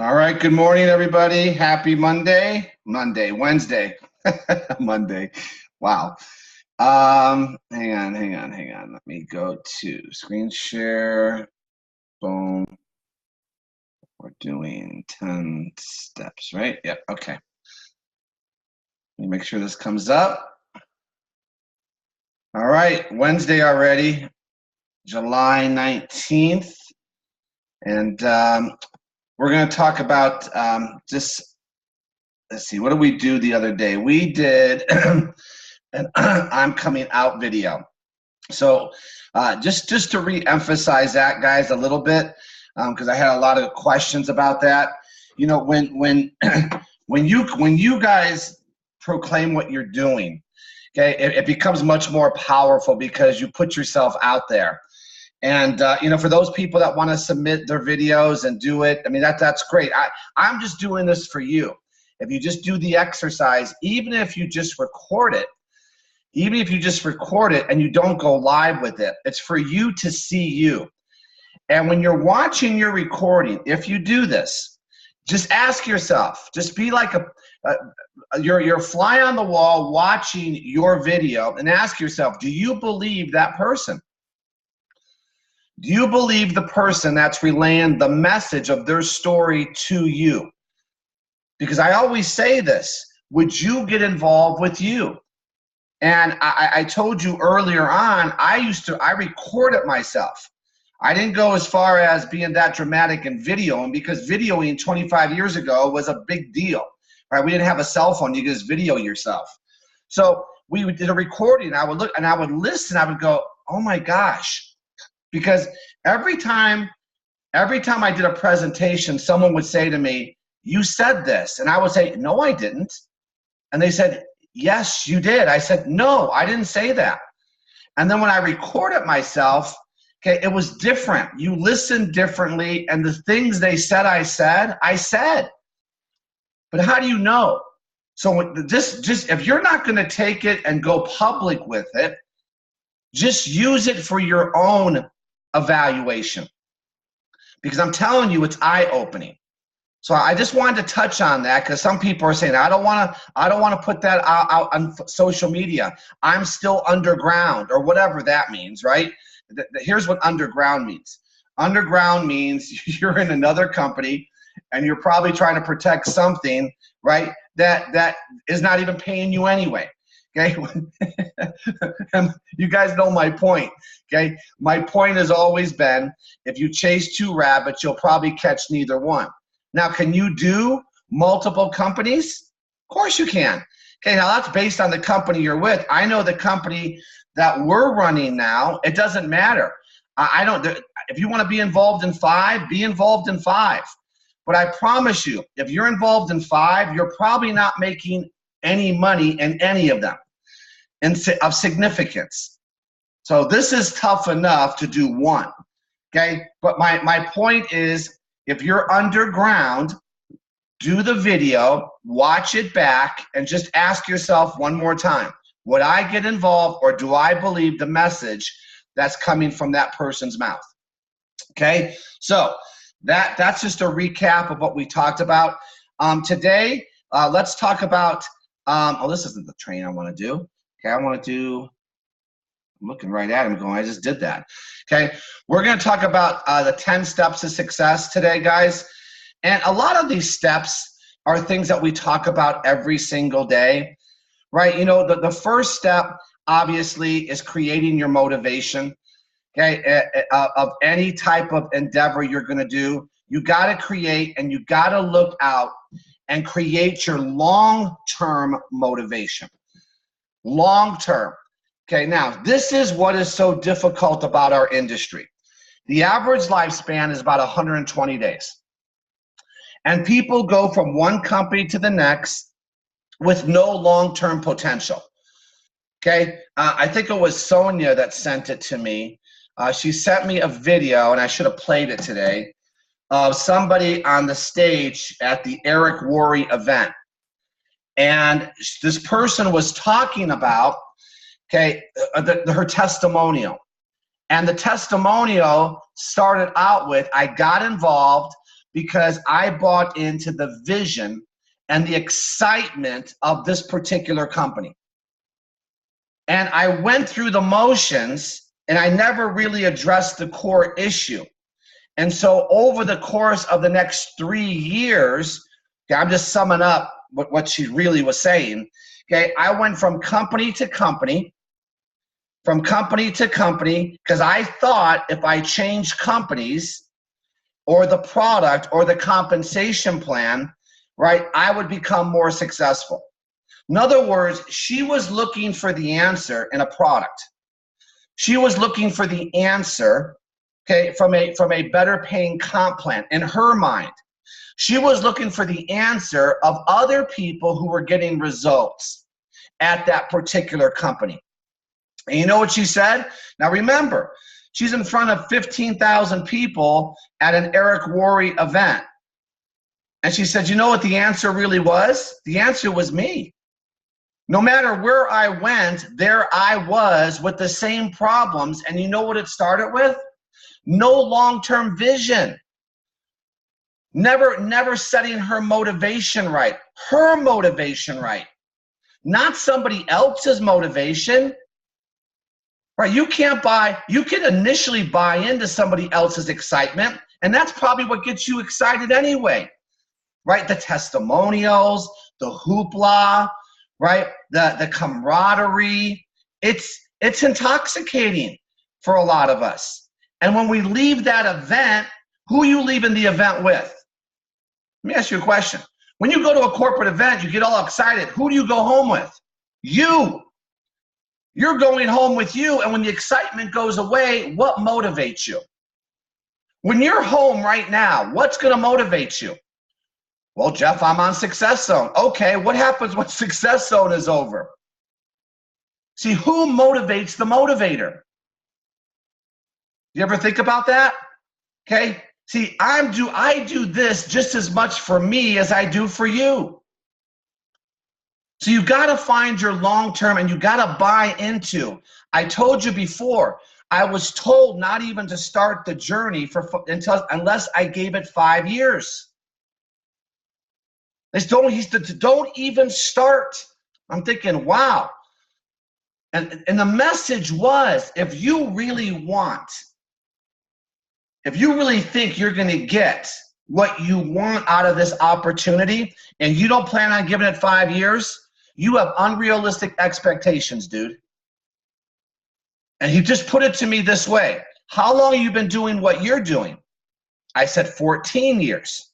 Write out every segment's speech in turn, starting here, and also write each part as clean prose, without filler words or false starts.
All right, good morning, everybody. Happy Wednesday, Monday. Wow. Hang on. Let me go to screen share. Boom. We're doing 10 steps, right? Yep, okay. Let me make sure this comes up. All right, Wednesday already, July 19th. And we're going to talk about let's see, what did we do the other day? We did an I'm coming out video. So just to re-emphasize that, guys, a little bit, because I had a lot of questions about that. You know, when when you guys proclaim what you're doing, okay, it becomes much more powerful because you put yourself out there. And you know, for those people that want to submit their videos and do it, I mean, that's great. I'm just doing this for you. If you just do the exercise, even if you just record it, and you don't go live with it, it's for you to see you. And when you're watching your recording, if you do this, just ask yourself, just be like you're fly on the wall watching your video and ask yourself, do you believe that person? Do you believe the person that's relaying the message of their story to you? Because I always say this, would you get involved with you? And I told you earlier on, I recorded myself. I didn't go as far as being that dramatic in videoing, because videoing 25 years ago was a big deal, right? We didn't have a cell phone, you could just video yourself. So we did a recording, I would look and I would listen, I would go, oh my gosh. Because every time I did a presentation, someone would say to me, you said this. And I would say, no, I didn't. And they said, yes, you did. I said, no, I didn't say that. And then when I recorded myself, okay, it was different. You listened differently, and the things they said, I said. But how do you know? So just if you're not going to take it and go public with it, just use it for your own evaluation. Because I'm telling you, it's eye-opening. So I just wanted to touch on that, because some people are saying, I don't want to put that out on social media. I'm still underground, or whatever that means, right? Here's what underground means. Underground means you're in another company and you're probably trying to protect something, right, that is not even paying you anyway. Okay, you guys know my point. Okay, my point has always been, if you chase two rabbits, you'll probably catch neither one. Now, can you do multiple companies? Of course you can. Okay, now that's based on the company you're with. I know the company that we're running now, it doesn't matter. If you want to be involved in 5, be involved in 5. But I promise you, if you're involved in 5, you're probably not making any money in any of them of significance. So this is tough enough to do 1, okay? But my point is, if you're underground, do the video, watch it back, and just ask yourself one more time, would I get involved, or do I believe the message that's coming from that person's mouth? Okay, so that's just a recap of what we talked about. Today, let's talk about, this isn't the train I want to do. Okay, I'm looking right at him going, I just did that. Okay, we're going to talk about the 10 steps to success today, guys. And a lot of these steps are things that we talk about every single day, right? You know, the first step, obviously, is creating your motivation, okay, of any type of endeavor you're going to do. You got to create, and you got to look out and create your long-term motivation. Long-term. Okay, now, this is what is so difficult about our industry. The average lifespan is about 120 days. And people go from one company to the next with no long-term potential. Okay, I think it was Sonia that sent it to me. She sent me a video, and I should have played it today, of somebody on the stage at the Eric Worre event. And this person was talking about, okay, her testimonial. And the testimonial started out with, I got involved because I bought into the vision and the excitement of this particular company. And I went through the motions and I never really addressed the core issue. And so over the course of the next 3 years, okay, I'm just summing up what she really was saying. Okay, I went from company to company, because I thought if I changed companies or the product or the compensation plan, right, I would become more successful. In other words, she was looking for the answer in a product. She was looking for the answer, okay, from a better paying comp plan. In her mind, she was looking for the answer of other people who were getting results at that particular company. And you know what she said? Now remember, she's in front of 15,000 people at an Eric Worre event. And she said, you know what the answer really was? The answer was me. No matter where I went, there I was with the same problems. And you know what it started with? No long-term vision. Never setting her motivation right. Her motivation right. Not somebody else's motivation. Right? You can initially buy into somebody else's excitement, and that's probably what gets you excited anyway. Right? The testimonials, the hoopla, right? The camaraderie. It's intoxicating for a lot of us. And when we leave that event, who are you leaving the event with? Let me ask you a question. When you go to a corporate event, you get all excited. Who do you go home with? You. You're going home with you, and when the excitement goes away, what motivates you? When you're home right now, what's going to motivate you? Well, Jeff, I'm on Success Zone. Okay, what happens when Success Zone is over? See, who motivates the motivator? You ever think about that? Okay, see, I do this just as much for me as I do for you. So you got to find your long-term, and you got to buy into. I told you before, I was told not even to start the journey unless I gave it 5 years. Don't even start. I'm thinking, wow. And the message was, if you really think you're going to get what you want out of this opportunity, and you don't plan on giving it 5 years, you have unrealistic expectations, dude. And he just put it to me this way. How long have you been doing what you're doing? I said 14 years.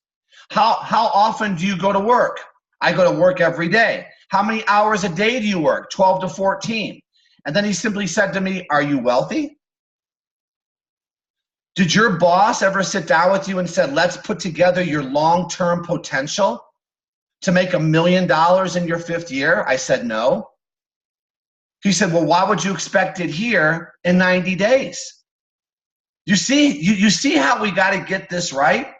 How often do you go to work? I go to work every day. How many hours a day do you work? 12 to 14. And then he simply said to me, are you wealthy? Did your boss ever sit down with you and said, let's put together your long-term potential to make $1 million in your 5th year? I said, no. He said, well, why would you expect it here in 90 days? You see how we got to get this right?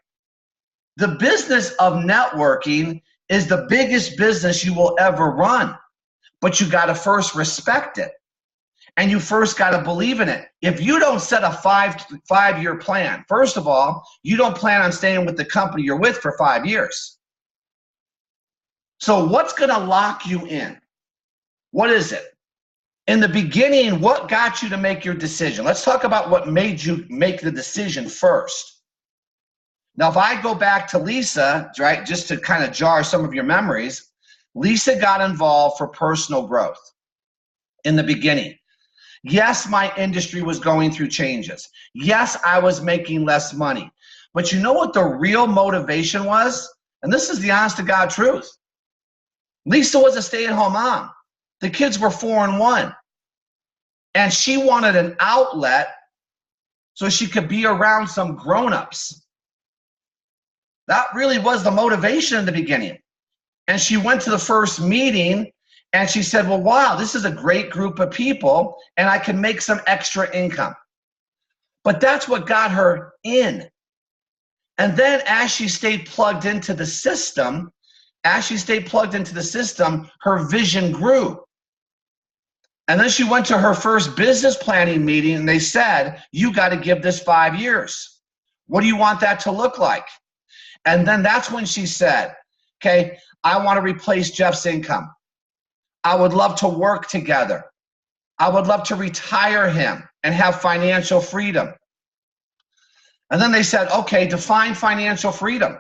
The business of networking is the biggest business you will ever run, but you got to first respect it. And you first got to believe in it. If you don't set a five-year plan, first of all, you don't plan on staying with the company you're with for 5 years. So what's going to lock you in? What is it? In the beginning, what got you to make your decision? Let's talk about what made you make the decision first. Now, if I go back to Lisa, right, just to kind of jar some of your memories, Lisa got involved for personal growth in the beginning. Yes, my industry was going through changes. Yes, I was making less money. But you know what the real motivation was? And this is the honest to God truth. Lisa was a stay-at-home mom. The kids were 4 and 1. And she wanted an outlet so she could be around some grown-ups. That really was the motivation in the beginning. And she went to the first meeting and she said, well, wow, this is a great group of people and I can make some extra income. But that's what got her in. And then as she stayed plugged into the system, her vision grew. And then she went to her first business planning meeting and they said, you got to give this 5 years. What do you want that to look like? And then that's when she said, okay, I want to replace Jeff's income. I would love to work together. I would love to retire him and have financial freedom. And then they said, okay, define financial freedom.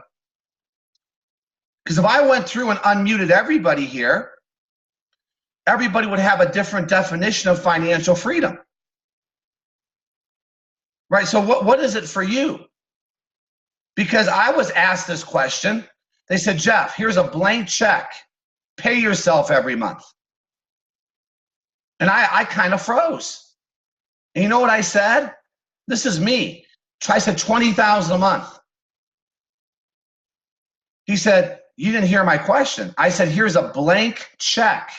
Because if I went through and unmuted everybody here, everybody would have a different definition of financial freedom. Right? So what is it for you? Because I was asked this question. They said, Jeff, here's a blank check. Pay yourself every month. And I kind of froze. And you know what I said? This is me. I said $20,000 a month. He said, you didn't hear my question. I said, here's a blank check.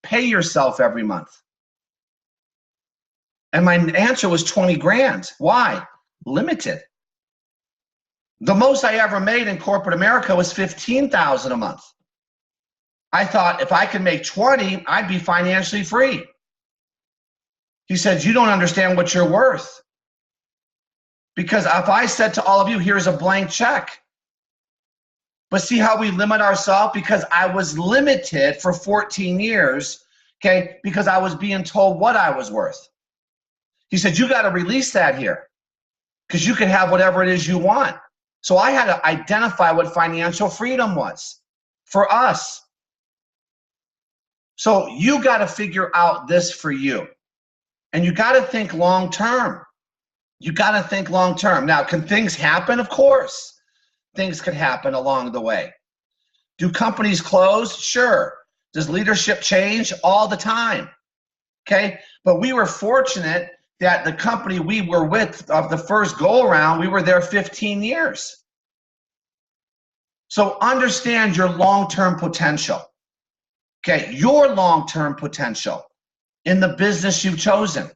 Pay yourself every month. And my answer was 20 grand. Why? Limited. The most I ever made in corporate America was $15,000 a month. I thought if I could make 20, I'd be financially free. He said, you don't understand what you're worth. Because if I said to all of you, here's a blank check. But see how we limit ourselves? Because I was limited for 14 years, okay, because I was being told what I was worth. He said, you got to release that here because you can have whatever it is you want. So I had to identify what financial freedom was for us. So you got to figure out this for you. And you got to think long term. You got to think long term. Now, can things happen? Of course. Things could happen along the way. Do companies close? Sure. Does leadership change? All the time. Okay? But we were fortunate that the company we were with of the first go around, we were there 15 years. So understand your long-term potential. Okay? Your long-term potential in the business you've chosen.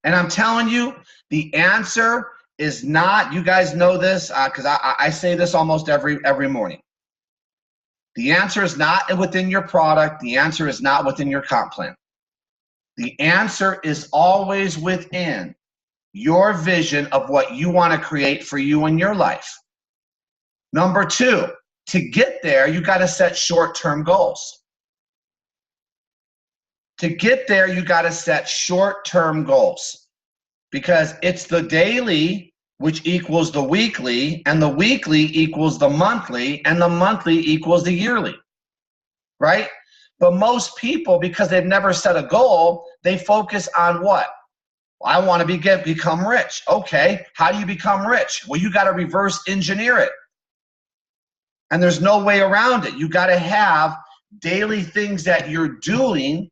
And I'm telling you, the answer is not, you guys know this because I say this almost every morning. The answer is not within your product. The answer is not within your comp plan. The answer is always within your vision of what you want to create for you in your life. Number two, to get there, you got to set short-term goals. To get there, you got to set short-term goals because it's the daily, which equals the weekly, and the weekly equals the monthly, and the monthly equals the yearly, right? But most people, because they've never set a goal, they focus on what? Well, I want to become rich. Okay, how do you become rich? Well, you got to reverse engineer it. And there's no way around it. You got to have daily things that you're doing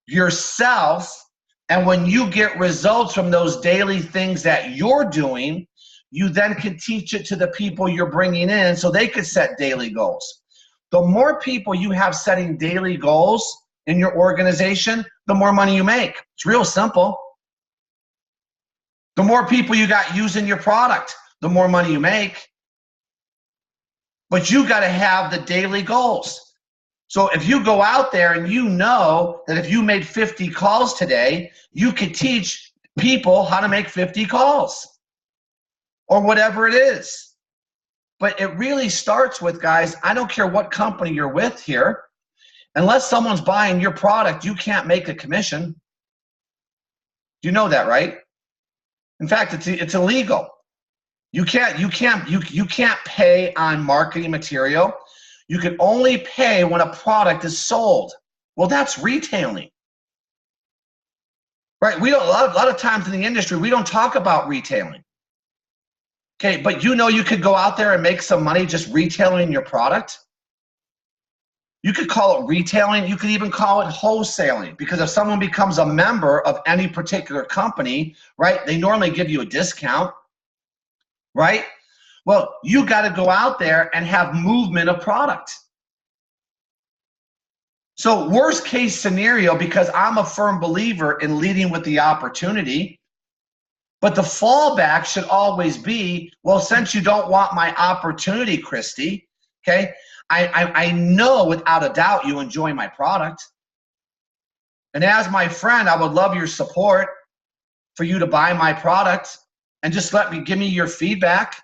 yourself. And when you get results from those daily things that you're doing, you then can teach it to the people you're bringing in so they could set daily goals. The more people you have setting daily goals in your organization, the more money you make. It's real simple. The more people you got using your product, the more money you make. But you got to have the daily goals. So if you go out there and you know that if you made 50 calls today, you could teach people how to make 50 calls or whatever it is. But it really starts with, guys, I don't care what company you're with here. Unless someone's buying your product, you can't make a commission. You know that, right? In fact, it's illegal. You can't pay on marketing material. You can only pay when a product is sold. Well, that's retailing. Right? We don't, a lot of times in the industry, we don't talk about retailing. Okay, but you know you could go out there and make some money just retailing your product. You could call it retailing. You could even call it wholesaling, because if someone becomes a member of any particular company, right, they normally give you a discount, right? Well, you got to go out there and have movement of product. So worst case scenario, because I'm a firm believer in leading with the opportunity, but the fallback should always be, well, since you don't want my opportunity, Christy, okay, I know without a doubt you enjoy my product. And as my friend, I would love your support for you to buy my product and just give me your feedback.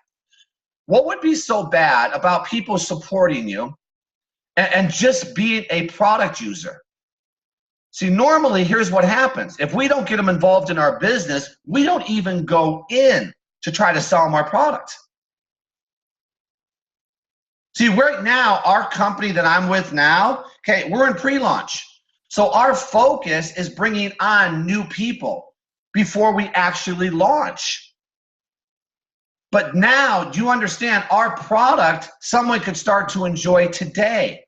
What would be so bad about people supporting you and just being a product user? See, normally, here's what happens. If we don't get them involved in our business, we don't even go in to try to sell them our product. See, right now, our company that I'm with now, okay, we're in pre-launch. So our focus is bringing on new people before we actually launch. But now, do you understand, our product, someone could start to enjoy today.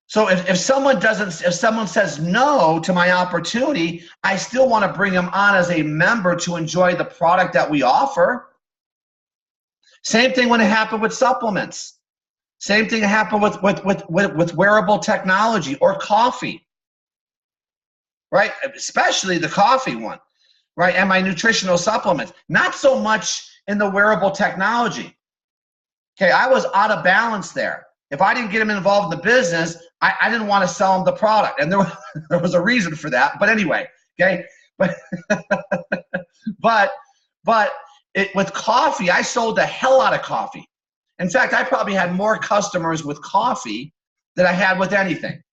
So if someone says no to my opportunity, I still want to bring them on as a member to enjoy the product that we offer. Same thing when it happened with supplements. Same thing happened with wearable technology or coffee, right? Especially the coffee one, right? And my nutritional supplements. Not so much in the wearable technology. Okay, I was out of balance there. If I didn't get them involved in the business, I didn't want to sell them the product. And there was a reason for that. But anyway, okay? But with coffee, I sold the hell out of coffee. In fact, I probably had more customers with coffee than I had with anything.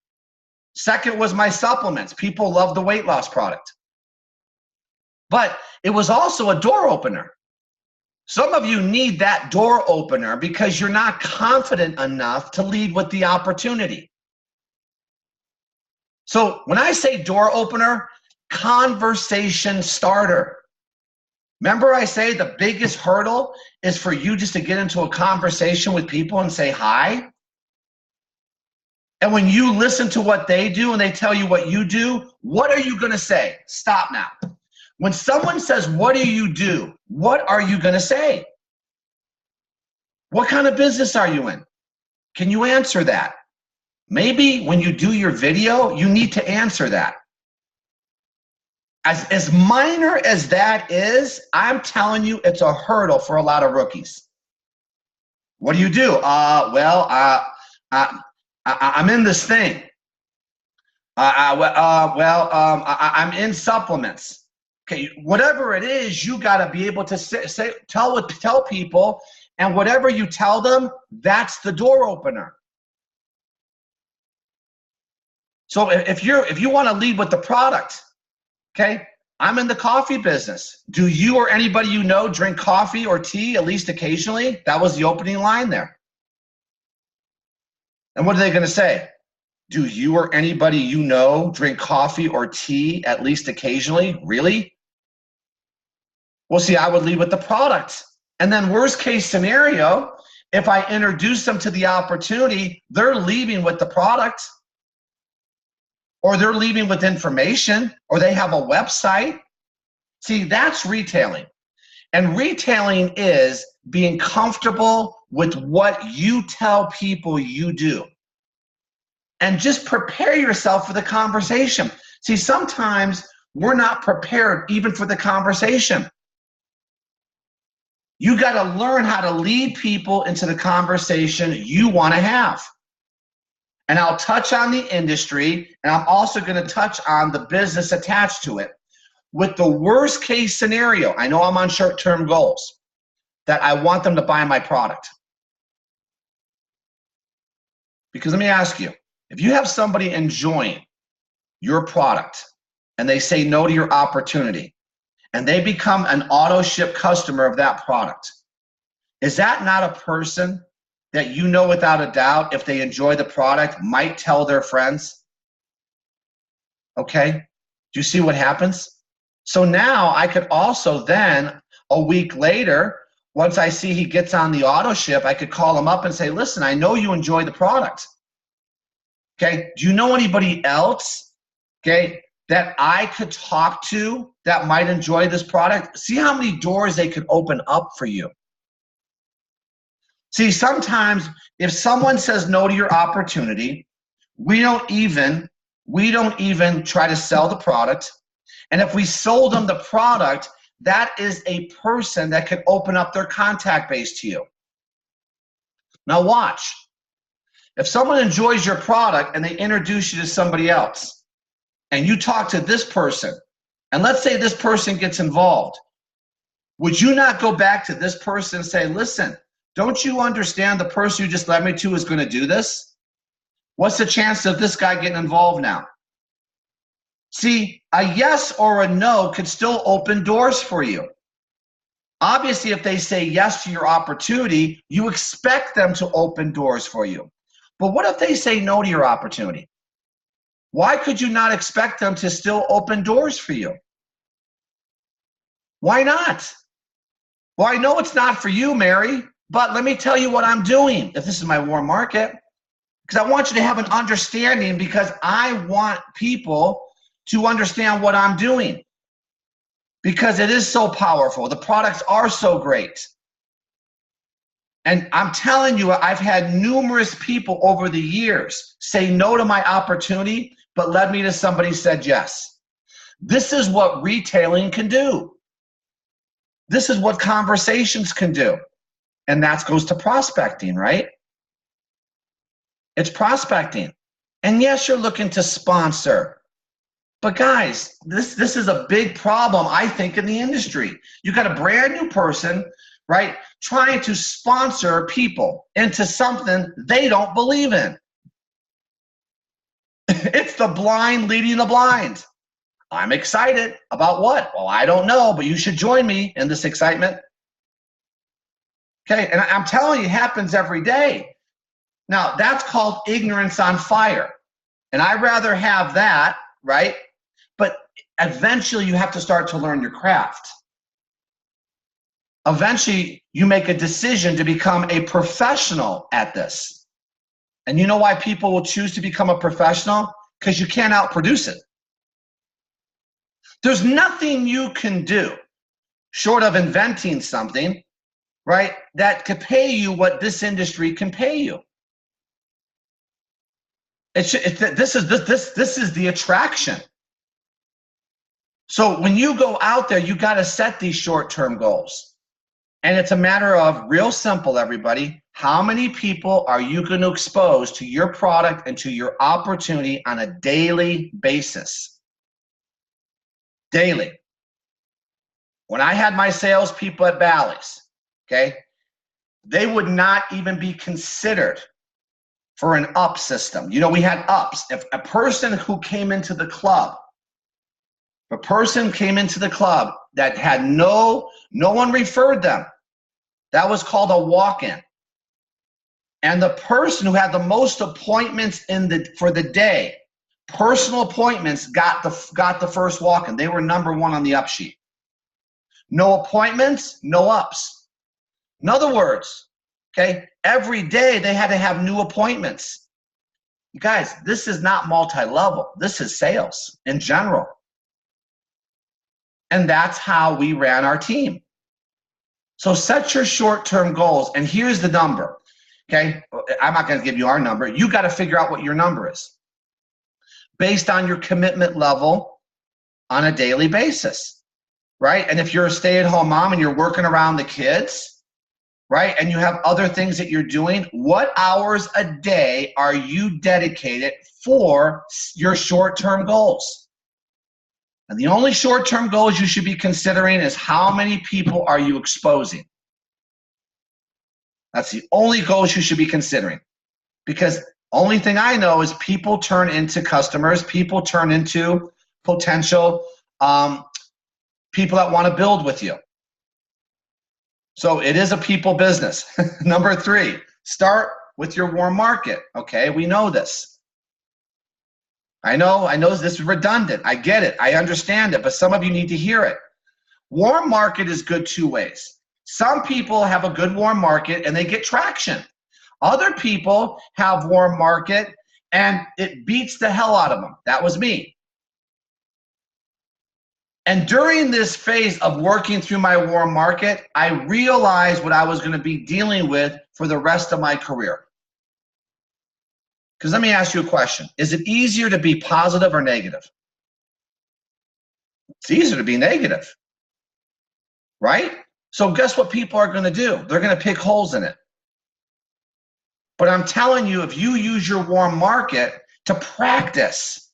Second was my supplements. People love the weight loss product. But it was also a door opener. Some of you need that door opener because you're not confident enough to lead with the opportunity. So when I say door opener, conversation starter. Remember I say the biggest hurdle is for you just to get into a conversation with people and say hi? And when you listen to what they do and they tell you what you do, what are you going to say? Stop now. When someone says, what do you do? What are you going to say? What kind of business are you in? Can you answer that? Maybe when you do your video, you need to answer that. As minor as that is, I'm telling you, it's a hurdle for a lot of rookies. What do you do? I'm in this thing. I'm in supplements. Okay, whatever it is, you got to be able to tell people, and whatever you tell them, that's the door opener. So if you want to lead with the product, okay, I'm in the coffee business. Do you or anybody you know drink coffee or tea at least occasionally? That was the opening line there. And what are they going to say? Do you or anybody you know drink coffee or tea at least occasionally? Really? Well, see, I would lead with the product. And then worst case scenario, if I introduce them to the opportunity, they're leaving with the product, or they're leaving with information, or they have a website. See, that's retailing. And retailing is being comfortable with what you tell people you do. And just prepare yourself for the conversation. See, sometimes we're not prepared even for the conversation. You got to learn how to lead people into the conversation you want to have. And I'll touch on the industry, and I'm also going to touch on the business attached to it. With the worst case scenario, I know I'm on short-term goals, that I want them to buy my product. Because let me ask you, if you have somebody enjoying your product and they say no to your opportunity, and they become an auto ship customer of that product, is that not a person that you know without a doubt, if they enjoy the product, might tell their friends? Okay, do you see what happens? So now I could also then, a week later, once I see he gets on the auto ship, I could call him up and say, listen, I know you enjoy the product. Okay, do you know anybody else, okay, that I could talk to that might enjoy this product? See how many doors they could open up for you. See, sometimes if someone says no to your opportunity, we don't even try to sell the product. And if we sold them the product, that is a person that could open up their contact base to you. Now watch. If someone enjoys your product and they introduce you to somebody else, and you talk to this person, and let's say this person gets involved, Would you not go back to this person and say, listen, don't you understand the person you just led me to is going to do this? What's the chance of this guy getting involved now? See, a yes or a no could still open doors for you. Obviously, if they say yes to your opportunity, you expect them to open doors for you. But what if they say no to your opportunity? Why could you not expect them to still open doors for you? Why not? Well, I know it's not for you, Mary, but let me tell you what I'm doing if this is my warm market. Because I want you to have an understanding, because I want people to understand what I'm doing. Because it is so powerful. The products are so great. And I'm telling you, I've had numerous people over the years say no to my opportunity, but led me to somebody who said yes. This is what retailing can do. This is what conversations can do. And that goes to prospecting, right? It's prospecting. And yes, you're looking to sponsor. But guys, this is a big problem, I think, in the industry. You got a brand new person, right, trying to sponsor people into something they don't believe in. It's the blind leading the blind. I'm excited about what? Well, I don't know, but you should join me in this excitement. Okay, and I'm telling you, it happens every day. Now, that's called ignorance on fire. And I'd rather have that, right? But eventually you have to start to learn your craft. Eventually you make a decision to become a professional at this. And you know why people will choose to become a professional? Because you can't outproduce it. There's nothing you can do short of inventing something, right, that could pay you what this industry can pay you. This is the attraction. So when you go out there, you got to set these short-term goals. And it's a matter of, real simple, everybody, how many people are you going to expose to your product and to your opportunity on a daily basis? Daily. When I had my salespeople at Bally's, okay, they would not even be considered for an up system. You know, we had ups. If a person who came into the club, a person came into the club that had no one referred them, that was called a walk-in. And the person who had the most appointments for the day, personal appointments, got the first walk-in. They were number one on the up sheet. No appointments, no ups. In other words, okay, every day they had to have new appointments. You guys, this is not multi-level. This is sales in general. And that's how we ran our team. So set your short-term goals, and here's the number, okay? I'm not going to give you our number. You got to figure out what your number is based on your commitment level on a daily basis, right? And if you're a stay-at-home mom and you're working around the kids, right, and you have other things that you're doing, what hours a day are you dedicated for your short-term goals? And the only short-term goals you should be considering is how many people are you exposing? That's the only goals you should be considering. Because only thing I know is people turn into customers, people turn into potential people that want to build with you. So it is a people business. Number 3, start with your warm market. Okay, we know this. I know this is redundant. I get it. I understand it, but some of you need to hear it. Warm market is good 2 ways. Some people have a good warm market and they get traction. Other people have warm market and it beats the hell out of them. That was me. And during this phase of working through my warm market, I realized what I was going to be dealing with for the rest of my career. Because let me ask you a question. Is it easier to be positive or negative? It's easier to be negative, right? So guess what people are going to do? They're going to pick holes in it. But I'm telling you, if you use your warm market to practice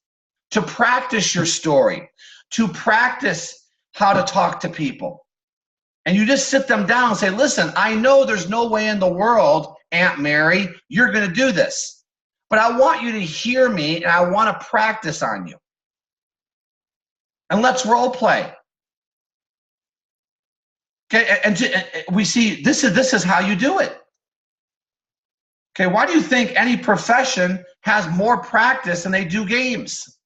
your story, to practice how to talk to people, And you just sit them down and say, listen, I know there's no way in the world, Aunt Mary, you're going to do this. But I want you to hear me, and I want to practice on you. And let's role play. Okay, and we see this is how you do it. Okay, why do you think any profession has more practice than they do games?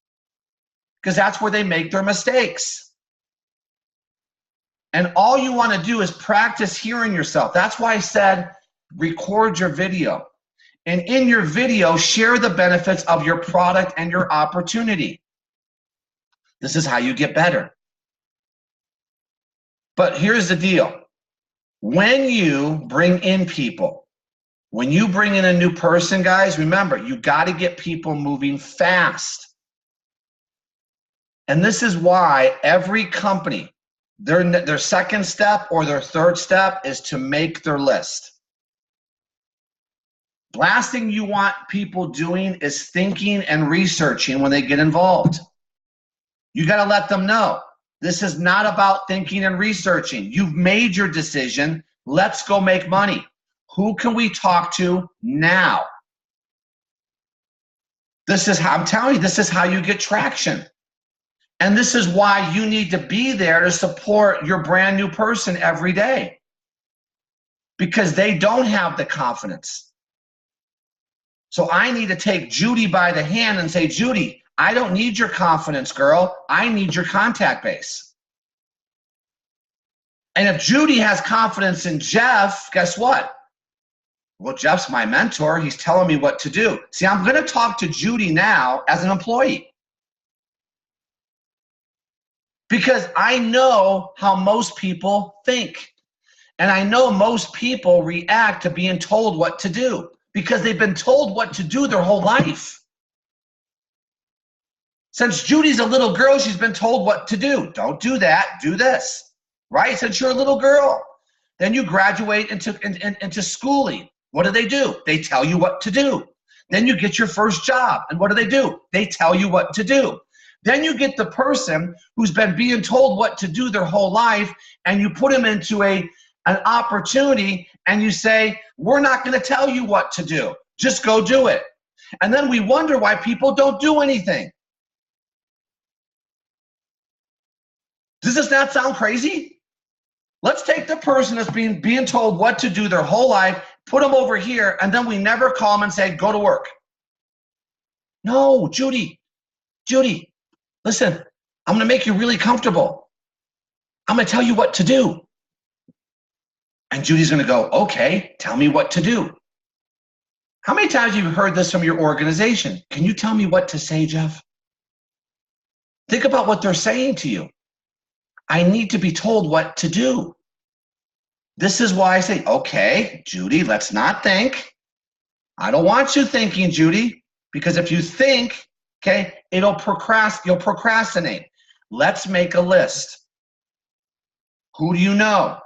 Because that's where they make their mistakes. And all you want to do is practice hearing yourself. That's why I said record your video. And in your video, share the benefits of your product and your opportunity. This is how you get better. But here's the deal. When you bring in people, when you bring in a new person, guys, remember, you got to get people moving fast. And this is why every company, their second step or their third step is to make their list. Last thing you want people doing is thinking and researching when they get involved. You got to let them know this is not about thinking and researching. You've made your decision. Let's go make money. Who can we talk to now? This is how I'm telling you, this is how you get traction. And this is why you need to be there to support your brand new person every day. Because they don't have the confidence. So I need to take Judy by the hand and say, Judy, I don't need your confidence, girl. I need your contact base. And if Judy has confidence in Jeff, guess what? Well, Jeff's my mentor. He's telling me what to do. See, I'm going to talk to Judy now as an employee. Because I know how most people think. And I know most people react to being told what to do. Because they've been told what to do their whole life. Since Judy's a little girl, she's been told what to do. Don't do that, do this. Right? Since you're a little girl. Then you graduate into schooling. What do? They tell you what to do. Then you get your first job. And what do? They tell you what to do. Then you get the person who's been being told what to do their whole life, and you put them into an opportunity, and you say, we're not going to tell you what to do. Just go do it. And then we wonder why people don't do anything. Does this not sound crazy? Let's take the person that's being told what to do their whole life, put them over here, and then we never call them and say, go to work. No, Judy, listen, I'm going to make you really comfortable. I'm going to tell you what to do. And Judy's going to go, okay, tell me what to do. How many times have you heard this from your organization? Can you tell me what to say, Jeff? Think about what they're saying to you. I need to be told what to do. This is why I say, okay, Judy, let's not think. I don't want you thinking, Judy, because if you think, okay, you'll procrastinate. Let's make a list. Who do you know?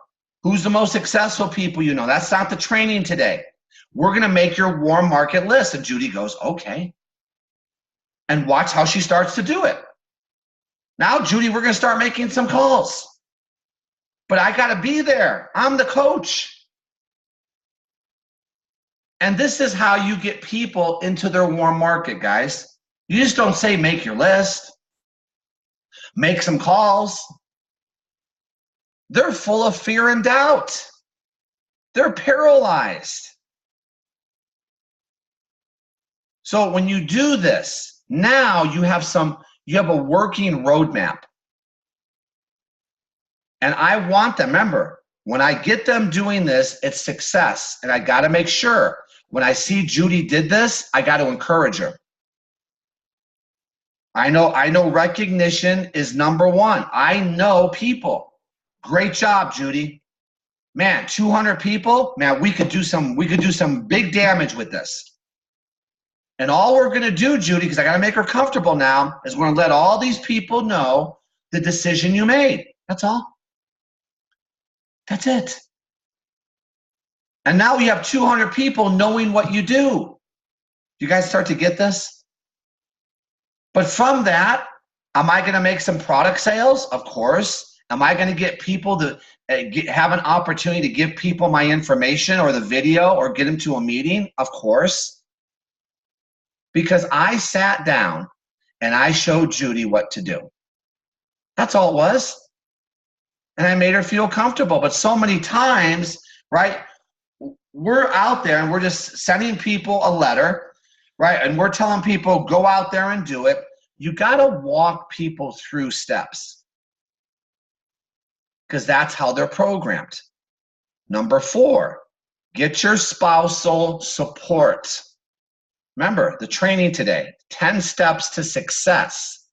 Who's the most successful people you know? That's not the training today. We're going to make your warm market list. And Judy goes, okay. And watch how she starts to do it. Now, Judy, we're going to start making some calls. But I got to be there. I'm the coach. And this is how you get people into their warm market, guys. You just don't say make your list. Make some calls. They're full of fear and doubt. They're paralyzed. So when you do this, now you have a working roadmap. And I want them, remember, when I get them doing this, it's success. And I got to make sure when I see Judy did this, I got to encourage her. I know recognition is number one. I know people. Great job, Judy. Man, 200 people, man, we could do some big damage with this. And all we're going to do, Judy, because I got to make her comfortable now, is we're going to let all these people know the decision you made. That's all. That's it. And now we have 200 people knowing what you do. You guys start to get this? But from that, am I going to make some product sales? Of course. Am I going to get people to have an opportunity to give people my information or the video or get them to a meeting? Of course. Because I sat down and I showed Judy what to do. That's all it was. And I made her feel comfortable. But so many times, right, we're out there and we're just sending people a letter, right? And we're telling people, go out there and do it. You got to walk people through steps because that's how they're programmed. Number 4, get your spousal support. Remember the training today, 10 steps to success.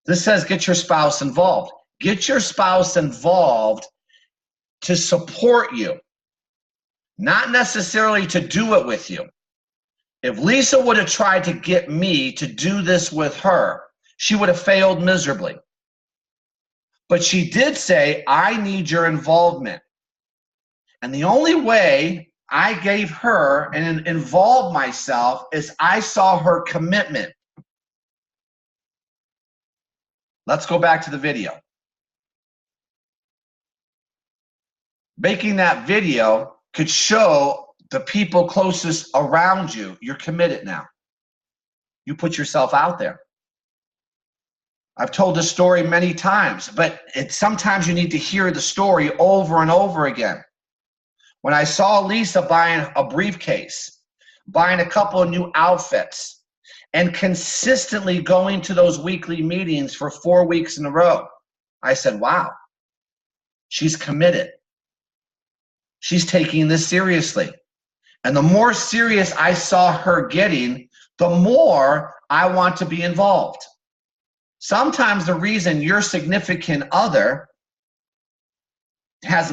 This says get your spouse involved. Get your spouse involved to support you, not necessarily to do it with you. If Lisa would have tried to get me to do this with her, she would have failed miserably. But she did say, I need your involvement. And the only way I gave her and involved myself is I saw her commitment. Let's go back to the video. Making that video could show the people closest around you, you're committed now. You put yourself out there. I've told this story many times, but sometimes you need to hear the story over and over again. When I saw Lisa buying a briefcase, buying a couple of new outfits, and consistently going to those weekly meetings for 4 weeks in a row, I said, wow, she's committed. She's taking this seriously. And the more serious I saw her getting, the more I want to be involved. Sometimes the reason your significant other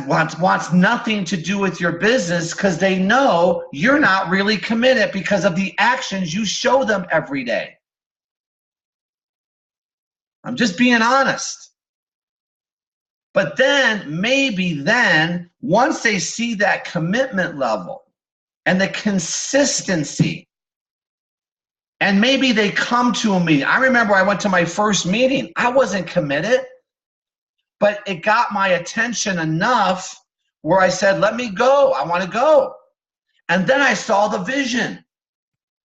wants nothing to do with your business because they know you're not really committed because of the actions you show them every day. I'm just being honest. But then, maybe then, once they see that commitment level and the consistency, and maybe they come to a meeting. I remember I went to my first meeting. I wasn't committed, but it got my attention enough where I said, let me go. I want to go. And then I saw the vision.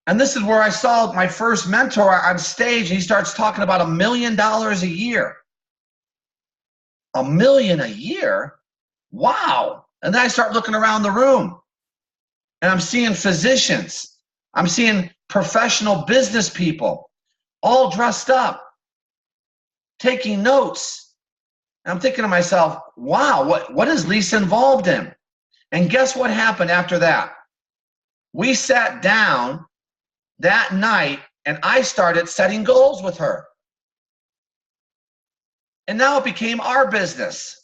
And this is where I saw my first mentor on stage. He starts talking about $1 million a year. $1 million a year? Wow. And then I start looking around the room and I'm seeing physicians. I'm seeing professional business people all dressed up, taking notes. And I'm thinking to myself, wow, what is Lisa involved in? And guess what happened after that? We sat down that night and I started setting goals with her. And now it became our business.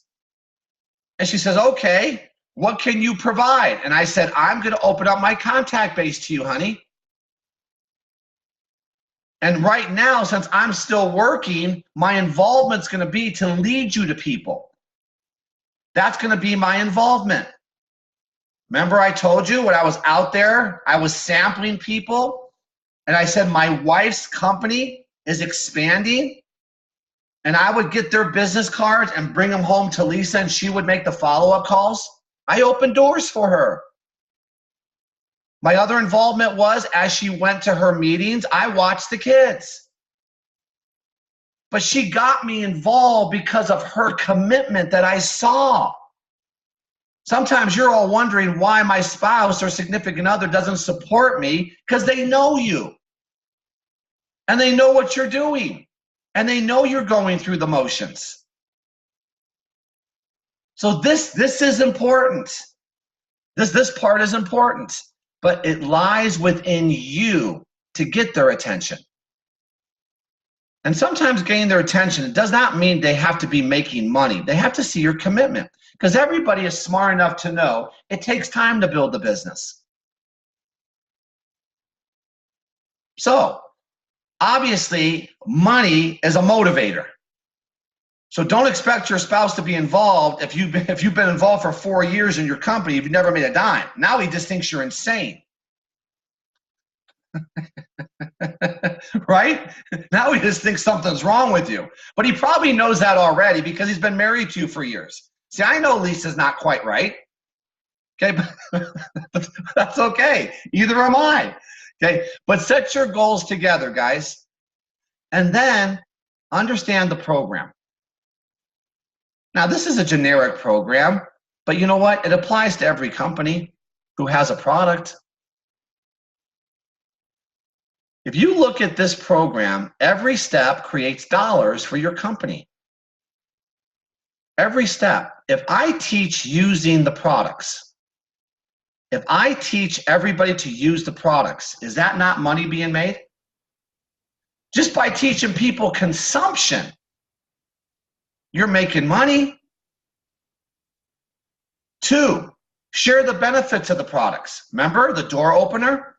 And she says, okay, what can you provide? And I said, I'm going to open up my contact base to you, honey. And right now, since I'm still working, my involvement's going to be to lead you to people. That's going to be my involvement. Remember I told you when I was out there, I was sampling people, and I said my wife's company is expanding, and I would get their business cards and bring them home to Lisa, and she would make the follow-up calls. I opened doors for her. My other involvement was, as she went to her meetings, I watched the kids. But she got me involved because of her commitment that I saw. Sometimes you're all wondering why my spouse or significant other doesn't support me, because they know you. And they know what you're doing. And they know you're going through the motions. So this is important. This part is important. But it lies within you to get their attention. And sometimes getting their attention, it does not mean they have to be making money. They have to see your commitment. Because everybody is smart enough to know it takes time to build the business. So, obviously, money is a motivator. So don't expect your spouse to be involved if you've been involved for 4 years in your company, you've never made a dime. Now he just thinks you're insane. Right? Now he just thinks something's wrong with you. But he probably knows that already because he's been married to you for years. See, I know Lisa's not quite right. Okay, but that's okay. Either am I. Okay, but set your goals together, guys. And then understand the program. Now, this is a generic program, but you know what? It applies to every company who has a product. If you look at this program, every step creates dollars for your company. Every step. If I teach using the products, if I teach everybody to use the products, is that not money being made? Just by teaching people consumption, you're making money. 2, share the benefits of the products. Remember the door opener?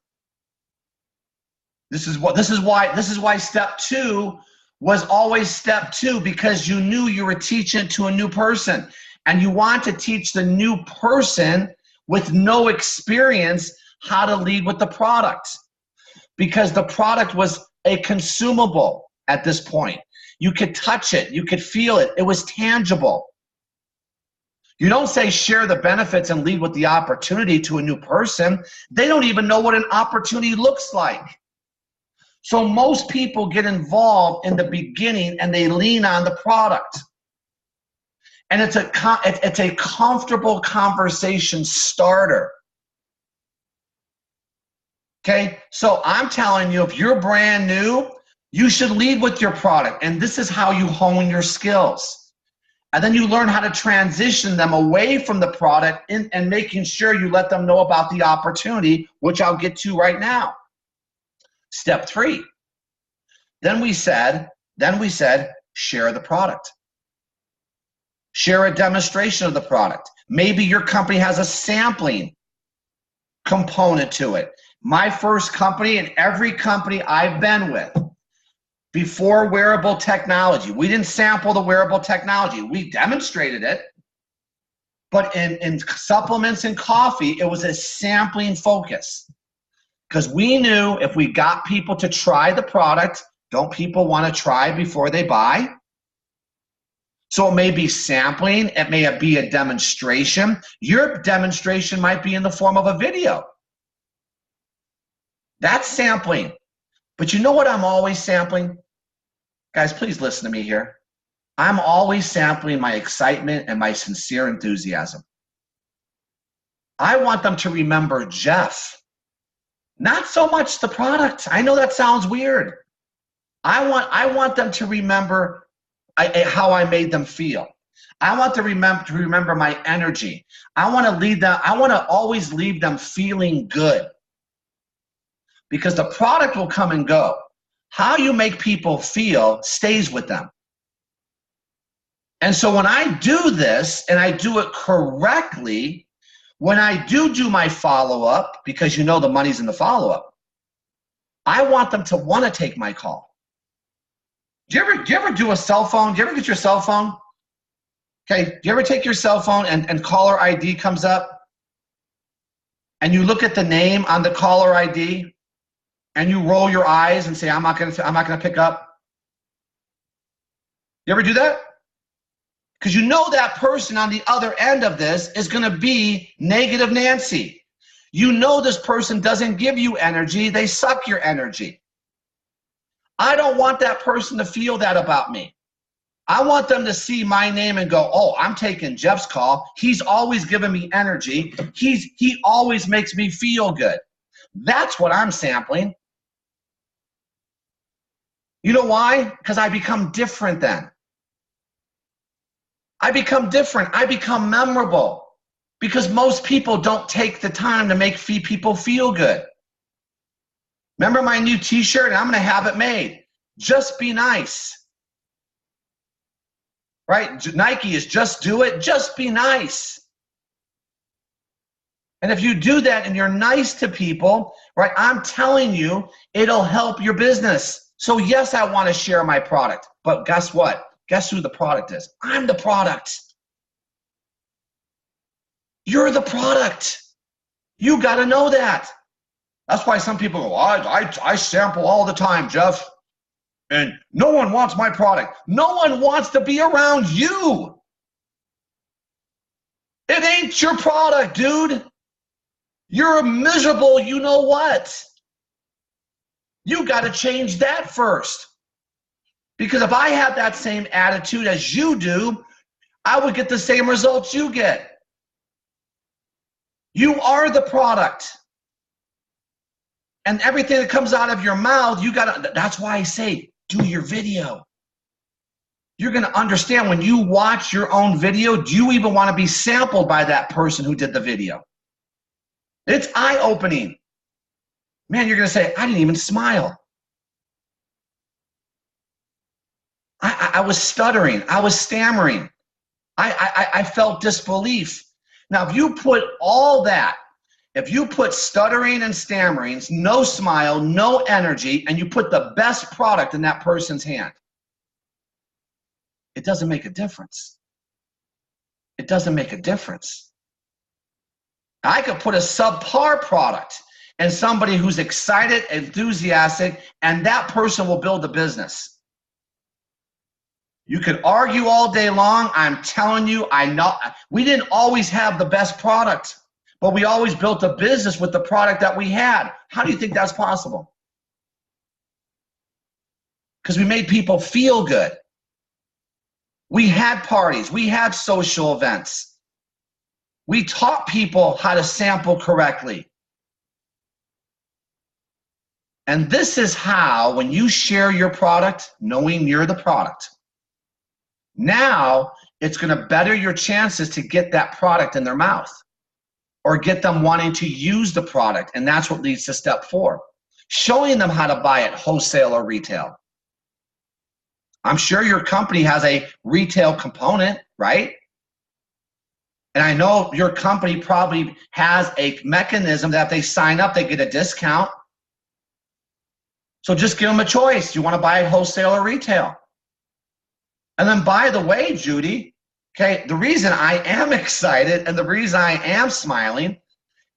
This is why step 2 was always step 2, because you knew you were teaching to a new person, and you want to teach the new person with no experience how to lead with the product, because the product was a consumable at this point. You could touch it, you could feel it, it was tangible. You don't say share the benefits and lead with the opportunity to a new person. They don't even know what an opportunity looks like. So most people get involved in the beginning and they lean on the product. And it's a comfortable conversation starter. Okay, so I'm telling you, if you're brand new, you should lead with your product. And this is how you hone your skills. And then you learn how to transition them away from the product and making sure you let them know about the opportunity, which I'll get to right now. Step 3. Then we said, share the product. Share a demonstration of the product. Maybe your company has a sampling component to it. My first company and every company I've been with, before wearable technology, we didn't sample the wearable technology. We demonstrated it. But in supplements and coffee, it was a sampling focus. Because we knew if we got people to try the product, don't people want to try before they buy? So it may be sampling, it may be a demonstration. Your demonstration might be in the form of a video. That's sampling. But you know what I'm always sampling? Guys, please listen to me here. I'm always sampling my excitement and my sincere enthusiasm. I want them to remember Jeff, not so much the product. I know that sounds weird. I want them to remember how I made them feel. I want to remember my energy. I want to lead them. I want to always leave them feeling good, because the product will come and go. How you make people feel stays with them. And so when I do this and I do it correctly, when I do my follow-up, because you know the money's in the follow-up, I want them to want to take my call. Do you ever do a cell phone? Do you ever get your cell phone? Okay, do you ever take your cell phone and caller ID comes up and you look at the name on the caller ID and you roll your eyes and say, I'm not gonna pick up? You ever do that? Because you know that person on the other end of this is gonna be negative Nancy. You know this person doesn't give you energy, they suck your energy. I don't want that person to feel that about me. I want them to see my name and go, oh, I'm taking Jeff's call. He's always giving me energy. He always makes me feel good. That's what I'm sampling. You know why? Because I become different then. I become different. I become memorable. Because most people don't take the time to make people feel good. Remember my new t-shirt? And I'm going to have it made. Just be nice. Right? Nike is just do it. Just be nice. And if you do that and you're nice to people, right, I'm telling you, it'll help your business. So yes, I want to share my product. But guess what? Guess who the product is? I'm the product. You're the product. You got to know that. That's why some people go, I sample all the time, Jeff, and no one wants my product. No one wants to be around you. It ain't your product, dude. You're a miserable you know what. You got to change that first. Because if I had that same attitude as you do, I would get the same results you get. You are the product. And everything that comes out of your mouth, you got to, that's why I say, do your video. You're going to understand when you watch your own video, do you even want to be sampled by that person who did the video? It's eye-opening. Man, you're going to say, I didn't even smile. I was stuttering. I was stammering. I felt disbelief. Now, if you put all that, if you put stuttering and stammering, no smile, no energy, and you put the best product in that person's hand, it doesn't make a difference. It doesn't make a difference. I could put a subpar product in somebody who's excited, enthusiastic, and that person will build a business. You could argue all day long. I'm telling you, I know we didn't always have the best product, but we always built a business with the product that we had. How do you think that's possible? Because we made people feel good. We had parties. We had social events. We taught people how to sample correctly. And this is how, when you share your product, knowing you're the product, now it's going to better your chances to get that product in their mouth or get them wanting to use the product. And that's what leads to step 4, showing them how to buy it wholesale or retail. I'm sure your company has a retail component, right? And I know your company probably has a mechanism that if they sign up, they get a discount. So just give them a choice. Do you want to buy it wholesale or retail? And then, by the way, Judy, okay, the reason I am excited and the reason I am smiling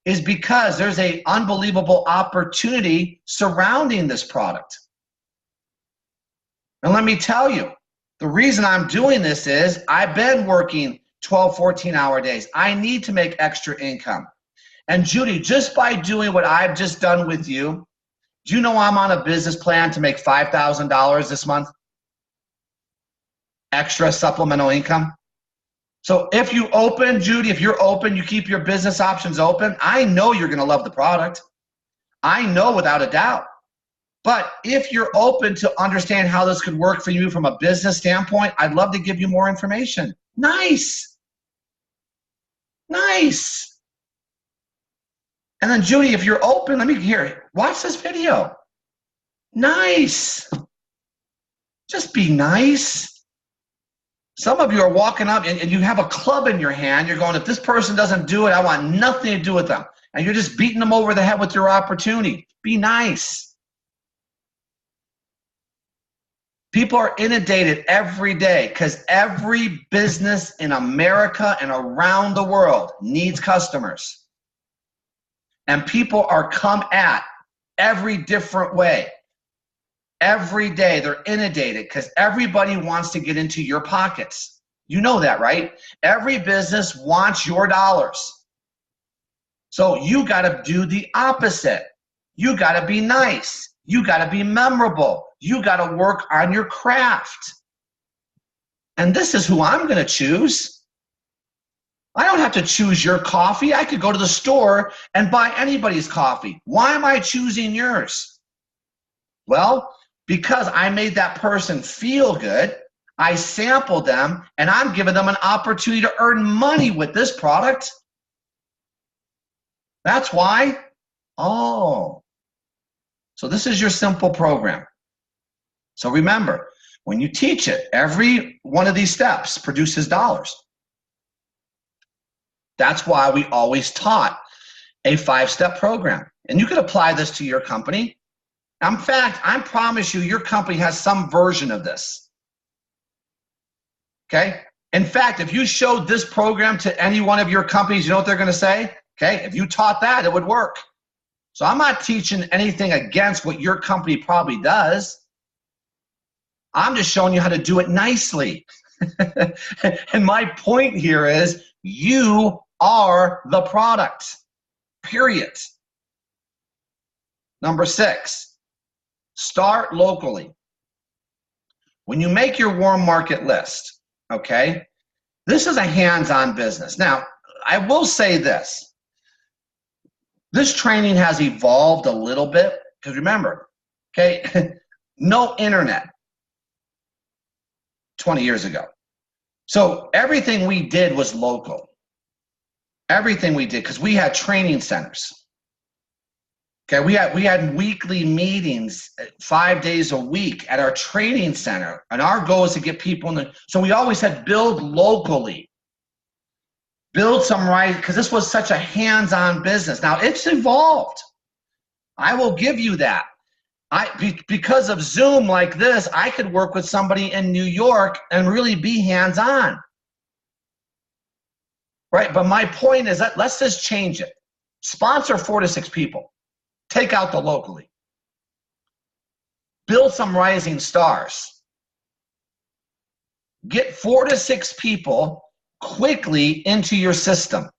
is because there's an unbelievable opportunity surrounding this product. And let me tell you, the reason I'm doing this is I've been working 12, 14-hour days. I need to make extra income. And Judy, just by doing what I've just done with you, do you know I'm on a business plan to make $5,000 this month? Extra supplemental income. So if you open, Judy, if you're open, you keep your business options open, I know you're going to love the product. I know without a doubt. But if you're open to understand how this could work for you from a business standpoint, I'd love to give you more information. Nice. Nice. And then, Judy, if you're open, let me hear it. Watch this video. Nice. Just be nice. Some of you are walking up and you have a club in your hand. You're going, if this person doesn't do it, I want nothing to do with them. And you're just beating them over the head with your opportunity. Be nice. People are inundated every day because every business in America and around the world needs customers. And people are come at every different way. Every day they're inundated because everybody wants to get into your pockets. You know that, right? Every business wants your dollars. So you got to do the opposite. You got to be nice. You got to be memorable. You got to work on your craft. And this is who I'm going to choose. I don't have to choose your coffee. I could go to the store and buy anybody's coffee. Why am I choosing yours? Well, because I made that person feel good, I sampled them, and I'm giving them an opportunity to earn money with this product. That's why. Oh. So this is your simple program. So remember, when you teach it, every one of these steps produces dollars. That's why we always taught a 5-step program. And you could apply this to your company. In fact, I promise you, your company has some version of this. Okay? In fact, if you showed this program to any one of your companies, you know what they're going to say? Okay? If you taught that, it would work. So I'm not teaching anything against what your company probably does. I'm just showing you how to do it nicely. And my point here is you are the product, period. Number 6, start locally. When you make your warm market list, okay, this is a hands-on business. Now, I will say this. This training has evolved a little bit because remember, okay, no internet 20 years ago. So everything we did was local. Everything we did, because we had training centers. Okay, we had weekly meetings 5 days a week at our training center, and our goal is to get people in the. So we always had build locally, build some right, because this was such a hands-on business. Now it's evolved. I will give you that. Because of Zoom like this, I could work with somebody in New York and really be hands-on. Right, but my point is that let's just change it. Sponsor 4 to 6 people. Take out the locally. Build some rising stars. Get 4 to 6 people quickly into your system.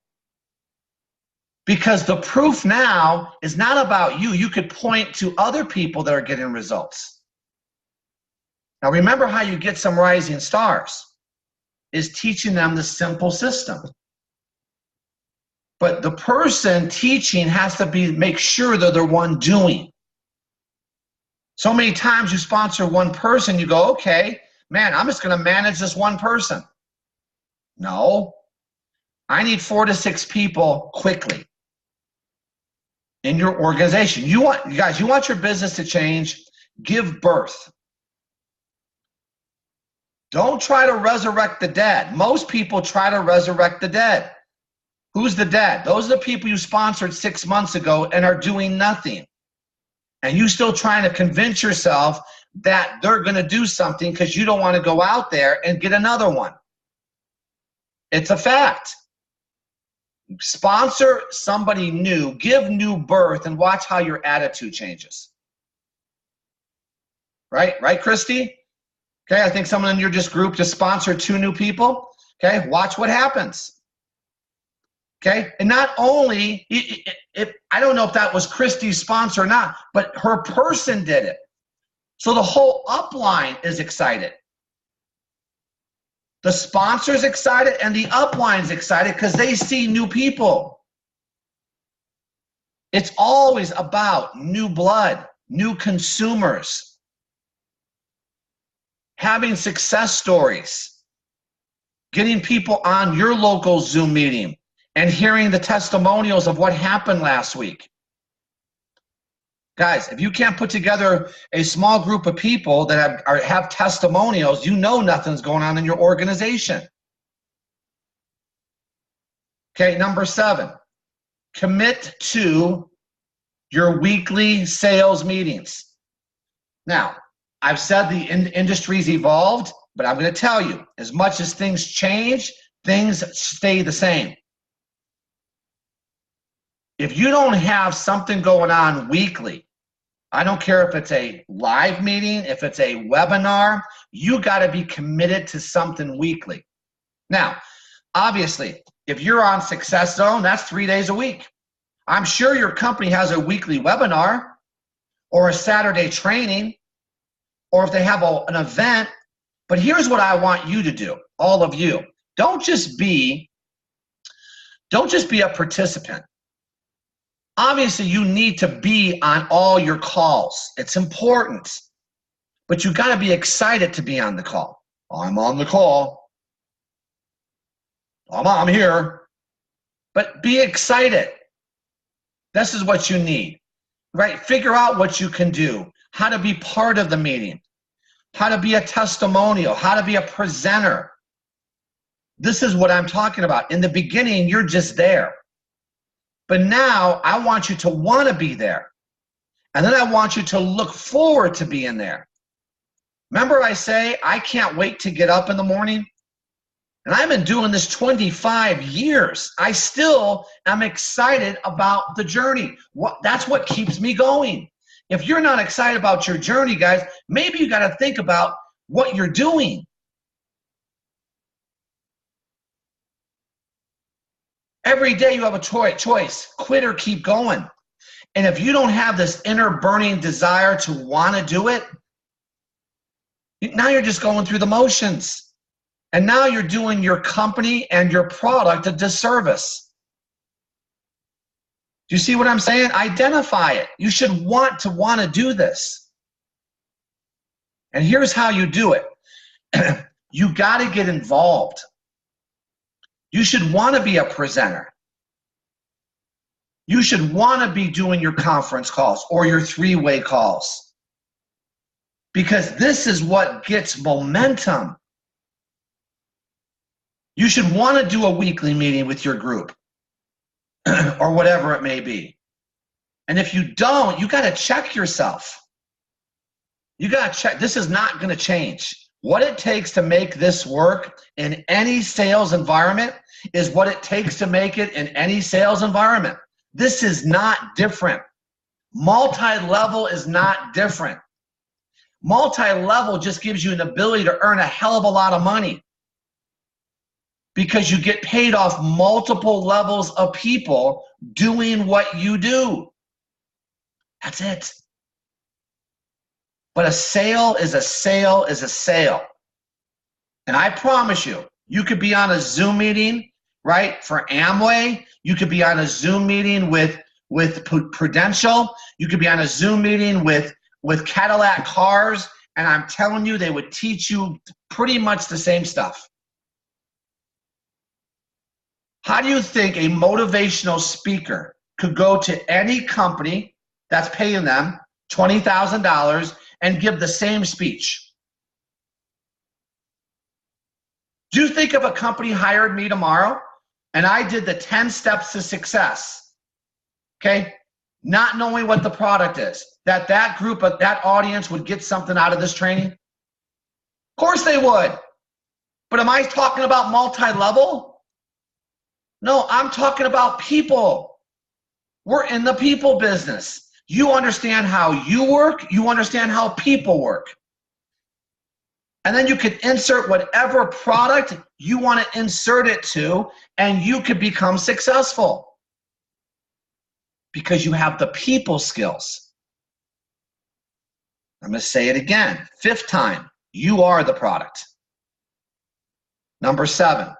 Because the proof now is not about you. You could point to other people that are getting results. Now remember how you get some rising stars is teaching them the simple system. But the person teaching has to make sure they're the one doing. So many times you sponsor one person, you go, okay, man, I'm just going to manage this one person. No, I need 4 to 6 people quickly in your organization. You guys, you want your business to change? Give birth. Don't try to resurrect the dead. Most people try to resurrect the dead. Who's the dead? Those are the people you sponsored 6 months ago and are doing nothing. And you still trying to convince yourself that they're going to do something because you don't want to go out there and get another one. It's a fact. Sponsor somebody new, give new birth, and watch how your attitude changes. Right, Christy? Okay, I think someone in your group just sponsored 2 new people. Okay, watch what happens. Okay, and not only, I don't know if that was Christy's sponsor or not, but her person did it. So the whole upline is excited. The sponsor's excited and the upline's excited because they see new people. It's always about new blood, new consumers, having success stories, getting people on your local Zoom meeting, and hearing the testimonials of what happened last week. Guys, if you can't put together a small group of people that have testimonials, you know nothing's going on in your organization. Okay, number 7, commit to your weekly sales meetings. Now, I've said the industry's evolved, but I'm going to tell you, as much as things change, things stay the same. If you don't have something going on weekly, I don't care if it's a live meeting, if it's a webinar, you got to be committed to something weekly. Now, obviously, if you're on Success Zone, that's 3 days a week. I'm sure your company has a weekly webinar or a Saturday training, or if they have an event. But here's what I want you to do, all of you. Don't just be a participant. Obviously, you need to be on all your calls. It's important. But you got to be excited to be on the call. I'm on the call. I'm here. But be excited. This is what you need, right? Figure out what you can do, how to be part of the meeting, how to be a testimonial, how to be a presenter. This is what I'm talking about. In the beginning, you're just there. But now I want you to want to be there. And then I want you to look forward to being there. Remember I say, I can't wait to get up in the morning? And I've been doing this 25 years. I still am excited about the journey. That's what keeps me going. If you're not excited about your journey, guys, maybe you got to think about what you're doing. Every day you have a choice, quit or keep going. And if you don't have this inner burning desire to want to do it, now you're just going through the motions. And now you're doing your company and your product a disservice. Do you see what I'm saying? Identify it. You should want to do this. And here's how you do it. You got to get involved. You should want to be a presenter. You should want to be doing your conference calls or your three-way calls. Because this is what gets momentum. You should want to do a weekly meeting with your group or whatever it may be. And if you don't, you got to check yourself. You got to check. This is not going to change. What it takes to make this work in any sales environment is what it takes to make it in any sales environment. This is not different. Multi-level is not different. Multi-level just gives you an ability to earn a hell of a lot of money because you get paid off multiple levels of people doing what you do. That's it. But a sale is a sale is a sale. And I promise you, you could be on a Zoom meeting, right, for Amway. You could be on a Zoom meeting with Prudential. You could be on a Zoom meeting with Cadillac Cars. And I'm telling you, they would teach you pretty much the same stuff. How do you think a motivational speaker could go to any company that's paying them $20,000 and give the same speech? Do you think if a company hired me tomorrow and I did the 10 steps to success, okay, not knowing what the product is, that group of that audience would get something out of this training? Of course they would. But am I talking about multi-level? No, I'm talking about people. We're in the people business. You understand how you work, you understand how people work. And then you could insert whatever product you want to insert it to, and you could become successful because you have the people skills. I'm going to say it again, 5th time, you are the product. Number 7,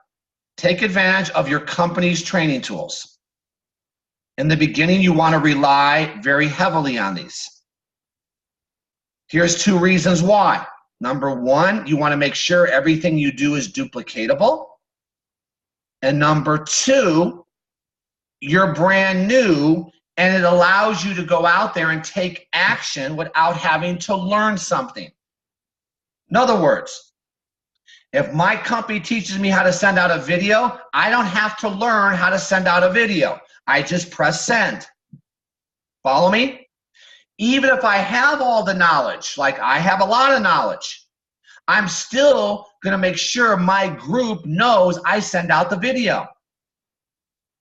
take advantage of your company's training tools. In the beginning, you want to rely very heavily on these. Here's 2 reasons why. Number 1, you want to make sure everything you do is duplicatable. And number 2, you're brand new and it allows you to go out there and take action without having to learn something. In other words, if my company teaches me how to send out a video, I don't have to learn how to send out a video. I just press send. Follow me? Even if I have all the knowledge, like I have a lot of knowledge, I'm still going to make sure my group knows I send out the video.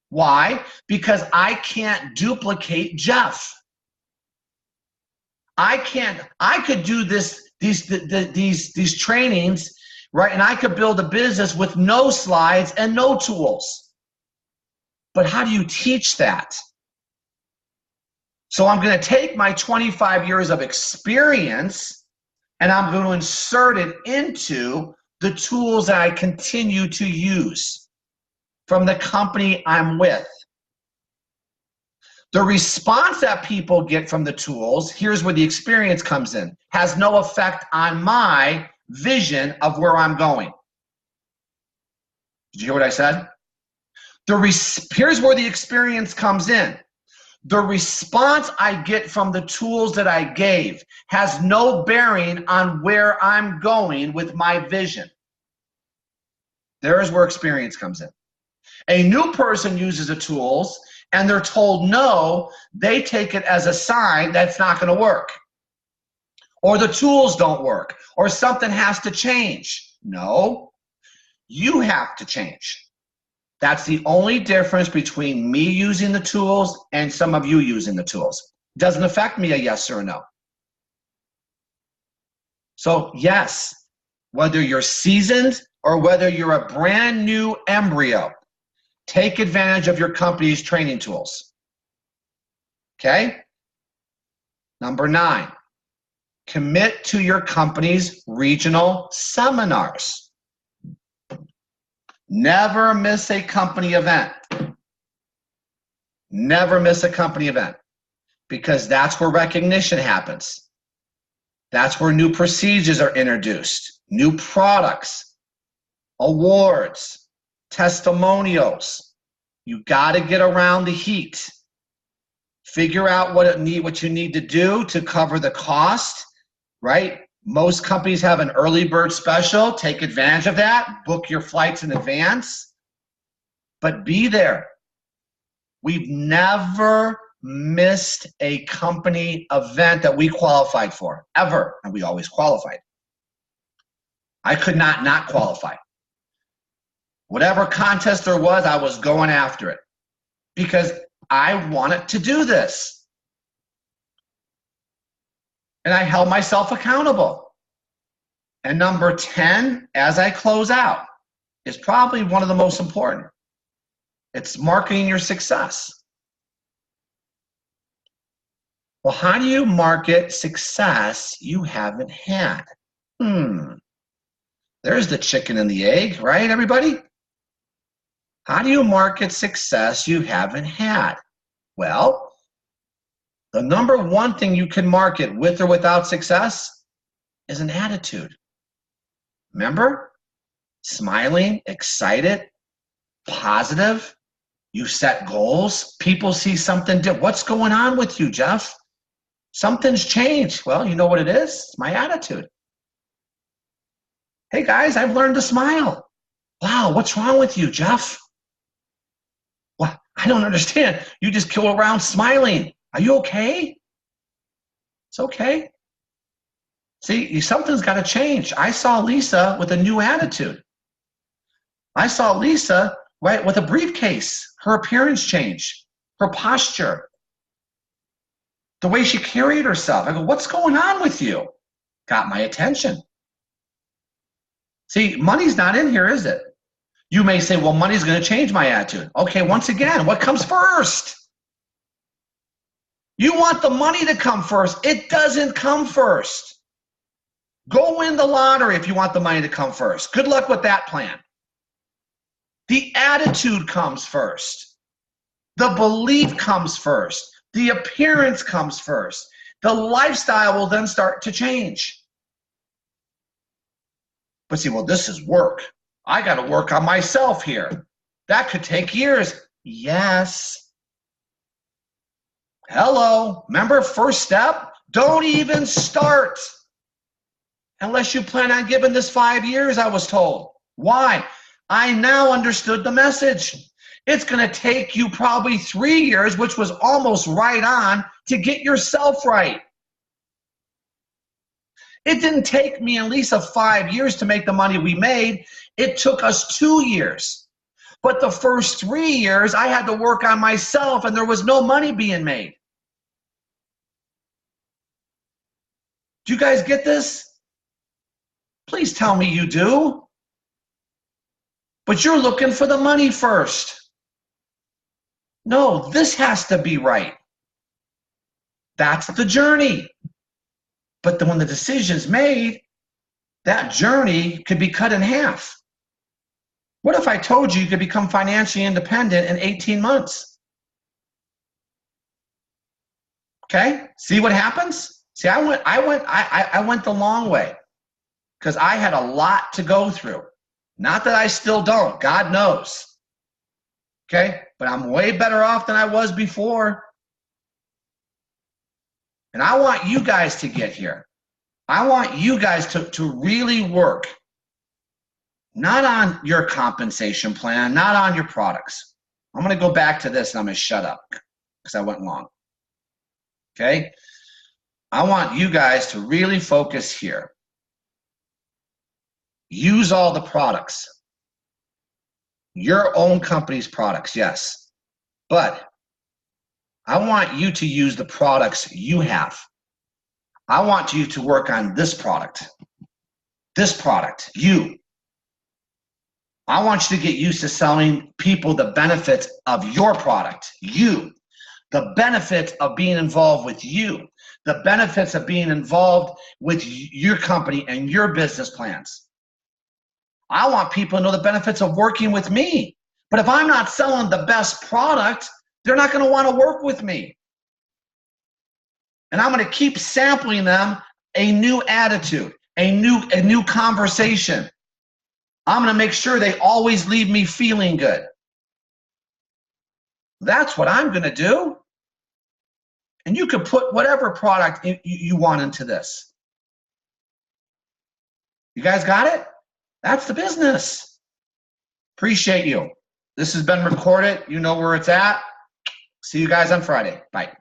Why? Because I can't duplicate Jeff. I could do these trainings, right? And I could build a business with no slides and no tools. But how do you teach that? So I'm going to take my 25 years of experience and I'm going to insert it into the tools that I continue to use from the company I'm with. The response that people get from the tools, here's where the experience comes in, has no effect on my vision of where I'm going. Did you hear what I said? Here's where the experience comes in. The response I get from the tools that I gave has no bearing on where I'm going with my vision. There's where experience comes in. A new person uses the tools and they're told no, they take it as a sign that's not going to work. Or the tools don't work, or something has to change. No. You have to change. That's the only difference between me using the tools and some of you using the tools. Doesn't affect me a yes or a no. So yes, whether you're seasoned or whether you're a brand new embryo, take advantage of your company's training tools. Okay? Number 9, commit to your company's regional seminars. Never miss a company event. Never miss a company event, because that's where recognition happens. That's where new procedures are introduced, new products, awards, testimonials. You got to get around the heat. Figure out what you need to do to cover the cost, right? Most companies have an early bird special. Take advantage of that. Book your flights in advance. But be there. We've never missed a company event that we qualified for, ever. And we always qualified. I could not qualify. Whatever contest there was, I was going after it because I wanted to do this. And I held myself accountable. And number 10, as I close out, is probably one of the most important. It's marketing your success. Well, how do you market success you haven't had? There's the chicken and the egg, right, everybody? How do you market success you haven't had? Well, the number one thing you can market with or without success is an attitude. Remember? Smiling, excited, positive. You set goals. People see something different. What's going on with you, Jeff? Something's changed. Well, you know what it is? It's my attitude. Hey, guys, I've learned to smile. Wow, what's wrong with you, Jeff? Well, I don't understand. You just go around smiling. Are you okay? It's okay. See, something's got to change. I saw Lisa with a new attitude. I saw Lisa, right, with a briefcase. Her appearance changed. Her posture. The way she carried herself. I go, what's going on with you? Got my attention. See, money's not in here, is it? You may say, well, money's going to change my attitude. Okay, once again, what comes first? You want the money to come first. It doesn't come first. Go win the lottery if you want the money to come first. Good luck with that plan. The attitude comes first. The belief comes first. The appearance comes first. The lifestyle will then start to change. But see, well, this is work. I got to work on myself here. That could take years. Yes. Hello. Remember, first step? Don't even start unless you plan on giving this 5 years, I was told. Why? I now understood the message. It's going to take you probably 3 years, which was almost right on, to get yourself right. It didn't take me and Lisa 5 years to make the money we made. It took us 2 years. But the first 3 years, I had to work on myself, and there was no money being made. Do you guys get this? Please tell me you do. But you're looking for the money first. No, this has to be right. That's the journey. But then when the decision's made, that journey could be cut in half. What if I told you could become financially independent in 18 months? Okay, see what happens? See, I went the long way because I had a lot to go through. Not that I still don't, God knows. Okay, but I'm way better off than I was before. And I want you guys to get here. I want you guys to really work, not on your compensation plan, not on your products. I'm going to go back to this and I'm going to shut up because I went long. Okay? I want you guys to really focus here. Use all the products. Your own company's products, yes. But I want you to use the products you have. I want you to work on this product. This product, you. I want you to get used to selling people the benefits of your product, you. The benefits of being involved with you. The benefits of being involved with your company and your business plans. I want people to know the benefits of working with me. But if I'm not selling the best product, they're not going to want to work with me. And I'm going to keep sampling them a new attitude, a new conversation. I'm going to make sure they always leave me feeling good. That's what I'm going to do. And you can put whatever product you want into this. You guys got it? That's the business. Appreciate you. This has been recorded. You know where it's at. See you guys on Friday. Bye.